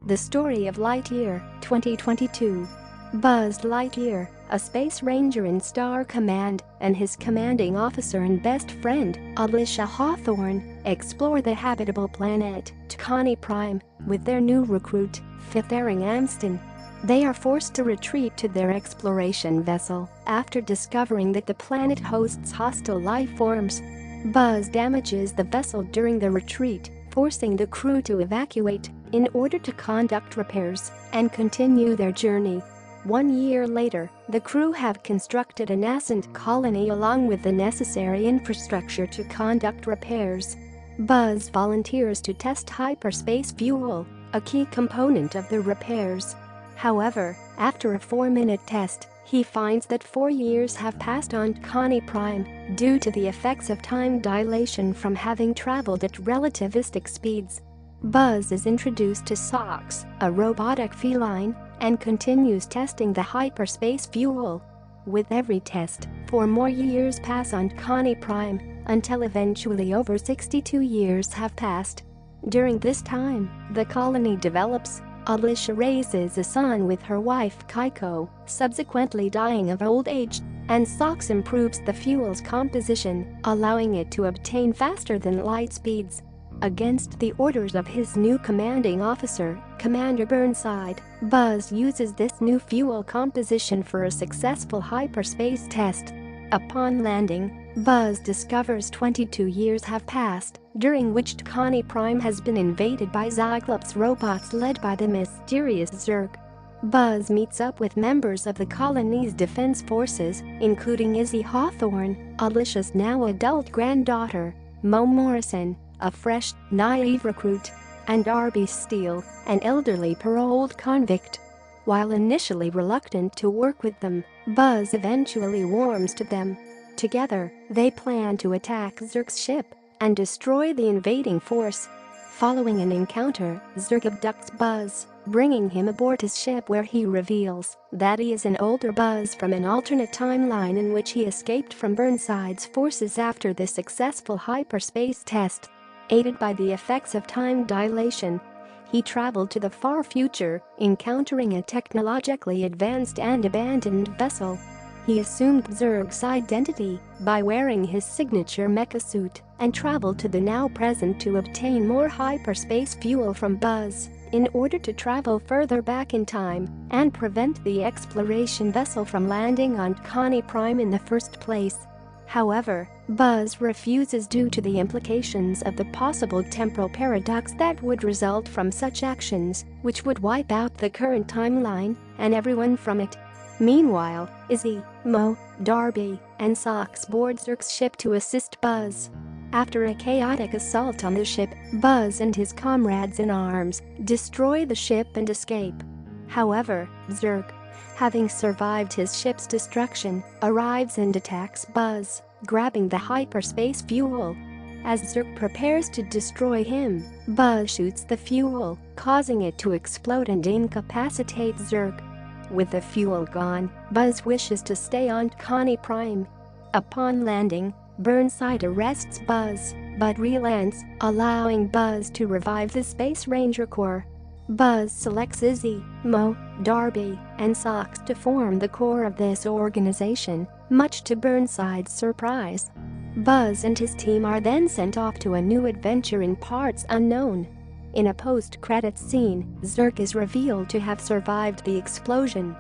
The Story of Lightyear, 2022. Buzz Lightyear, a space ranger in Star Command, and his commanding officer and best friend, Aldrich Hawthorne, explore the habitable planet, T'Kani Prime, with their new recruit, Fifth Airing Amston. They are forced to retreat to their exploration vessel after discovering that the planet hosts hostile life forms. Buzz damages the vessel during the retreat, forcing the crew to evacuate in order to conduct repairs and continue their journey. 1 year later, the crew have constructed a nascent colony along with the necessary infrastructure to conduct repairs. Buzz volunteers to test hyperspace fuel, a key component of the repairs. However, after a 4-minute test, he finds that 4 years have passed on T'Kani Prime due to the effects of time dilation from having traveled at relativistic speeds. Buzz is introduced to Sox, a robotic feline, and continues testing the hyperspace fuel. With every test, 4 more years pass on T'Kani Prime, until eventually over 62 years have passed. During this time, the colony develops. Aldrich raises a son with her wife Keke, subsequently dying of old age, and Sox improves the fuel's composition, allowing it to obtain faster than light speeds. Against the orders of his new commanding officer, Commander Burnside, Buzz uses this new fuel composition for a successful hyperspace test. Upon landing, Buzz discovers 22 years have passed, during which T'Kani Prime has been invaded by Cyclops robots led by the mysterious Zurg. Buzz meets up with members of the colony's defense forces, including Izzy Hawthorne, Aldrich's now adult granddaughter, Mo Morrison, a fresh, naive recruit, and Darby Steele, an elderly paroled convict. While initially reluctant to work with them, Buzz eventually warms to them. Together, they plan to attack Zurg's ship and destroy the invading force. Following an encounter, Zurg abducts Buzz, bringing him aboard his ship where he reveals that he is an older Buzz from an alternate timeline in which he escaped from Burnside's forces after the successful hyperspace test. Aided by the effects of time dilation, he traveled to the far future, encountering a technologically advanced and abandoned vessel. He assumed Zurg's identity by wearing his signature mecha suit and traveled to the now present to obtain more hyperspace fuel from Buzz in order to travel further back in time and prevent the exploration vessel from landing on T'Kani Prime in the first place. However, Buzz refuses due to the implications of the possible temporal paradox that would result from such actions, which would wipe out the current timeline and everyone from it. Meanwhile, Izzy, Mo, Darby, and Sox board Zurg's ship to assist Buzz. After a chaotic assault on the ship, Buzz and his comrades in arms destroy the ship and escape. However, Zurg, having survived his ship's destruction, arrives and attacks Buzz, grabbing the hyperspace fuel. As Zurg prepares to destroy him, Buzz shoots the fuel, causing it to explode and incapacitate Zurg. With the fuel gone, Buzz wishes to stay on T'Kani Prime. Upon landing, Burnside arrests Buzz, but relents, allowing Buzz to revive the Space Ranger Corps. Buzz selects Izzy, Mo, Darby, and Sox to form the core of this organization, much to Burnside's surprise. Buzz and his team are then sent off to a new adventure in parts unknown. In a post-credits scene, Zurg is revealed to have survived the explosion.